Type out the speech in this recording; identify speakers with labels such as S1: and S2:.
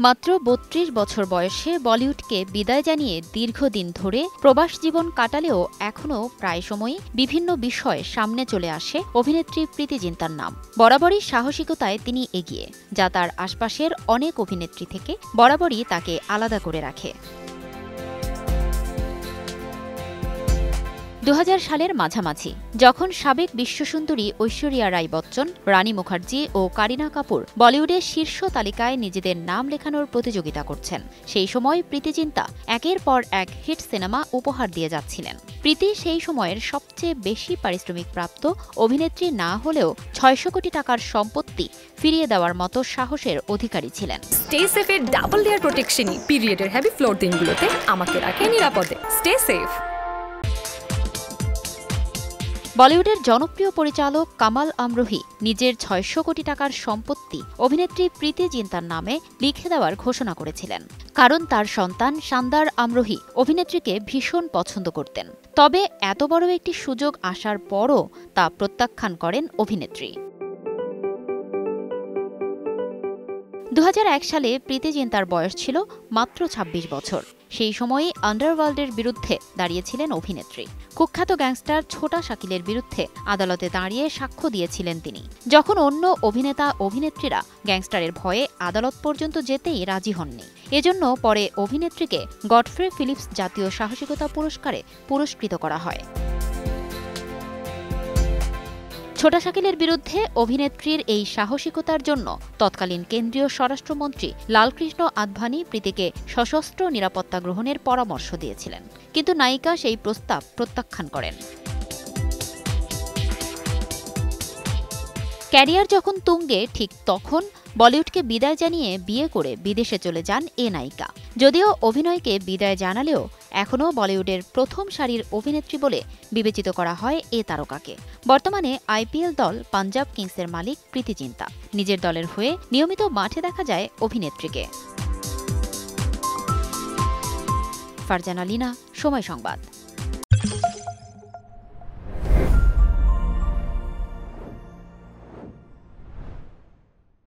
S1: মাত্র ৩২ বছর বয়সে বলিউডকে বিদায় জানিয়ে দীর্ঘদিন ধরে প্রবাস জীবন কাটালেও এখনও প্রায় সময়ই বিভিন্ন বিষয় সামনে চলে আসে অভিনেত্রী প্রীতি জিন্তার নাম। বরাবরই সাহসিকতায় তিনি এগিয়ে, যা তার আশপাশের অনেক অভিনেত্রী থেকে বরাবরই তাকে আলাদা করে রাখে। ২০০০ সালের মাঝামাঝি যখন সাবেক বিশ্বসুন্দরী ঐশ্বরিয়া রাই বচ্চন, রানী মুখার্জি ও কারিনা কাপুর বলিউডের শীর্ষ তালিকায় নিজেদের নাম লেখানোর প্রতিযোগিতা করছেন, সেই সময় প্রীতি জিন্তা একের পর এক হিট সিনেমা উপহার দিয়ে যাচ্ছিলেন। প্রীতি সেই সময়ের সবচেয়ে বেশি পারিশ্রমিক প্রাপ্ত অভিনেত্রী না হলেও ৬০০ কোটি টাকার সম্পত্তি ফিরিয়ে দেওয়ার মতো সাহসের অধিকারী ছিলেন।
S2: স্টে সেফের ডাবল লেয়ার প্রোটেকশনই পিরিয়ডের হেভি ফ্লোর দিনগুলোতে আমাকে রাখে নিরাপদে। Stay safe.
S1: বলিউডের জনপ্রিয় পরিচালক কামাল আমরোহী নিজের ৬০০ কোটি টাকার সম্পত্তি অভিনেত্রী প্রীতি জিন্তার নামে লিখে দেওয়ার ঘোষণা করেছিলেন, কারণ তার সন্তান শানদার আমরোহী অভিনেত্রীকে ভীষণ পছন্দ করতেন। তবে এত বড় একটি সুযোগ আসার পরও তা প্রত্যাখ্যান করেন অভিনেত্রী। ২০০১ সালে প্রীতি জিন্তার বয়স ছিল মাত্র ২৬ বছর। সেই সময়ই আন্ডারওয়ার্ল্ডের বিরুদ্ধে দাঁড়িয়েছিলেন অভিনেত্রী। কুখ্যাত গ্যাংস্টার ছোটা শাকিলের বিরুদ্ধে আদালতে দাঁড়িয়ে সাক্ষ্য দিয়েছিলেন তিনি, যখন অন্য অভিনেতা অভিনেত্রীরা গ্যাংস্টারের ভয়ে আদালত পর্যন্ত যেতেই রাজি হননি। এজন্য পরে অভিনেত্রীকে গডফ্রে ফিলিপস জাতীয় সাহসিকতা পুরস্কারে পুরস্কৃত করা হয়। ছোটা শাকিলের বিরুদ্ধে অভিনেত্রীর এই সাহসিকতার জন্য তৎকালীন কেন্দ্রীয় স্বরাষ্ট্রমন্ত্রী লালকৃষ্ণ আদভানি প্রীতিকে সশস্ত্র নিরাপত্তা গ্রহণের পরামর্শ দিয়েছিলেন, কিন্তু নায়িকা সেই প্রস্তাব প্রত্যাখ্যান করেন। ক্যারিয়ার যখন তুঙ্গে, ঠিক তখন বলিউডকে বিদায় জানিয়ে বিয়ে করে বিদেশে চলে যান এ নায়িকা। যদিও অভিনয়কে বিদায় জানালেও এখনও বলিউডের প্রথম সারির অভিনেত্রী বলে বিবেচিত করা হয় এ তারকাকে। বর্তমানে আইপিএল দল পাঞ্জাব কিংসের মালিক প্রীতি জিন্তা। নিজের দলের হয়ে নিয়মিত মাঠে দেখা যায় অভিনেত্রীকে। ফারজানা লিনা, সময় সংবাদ।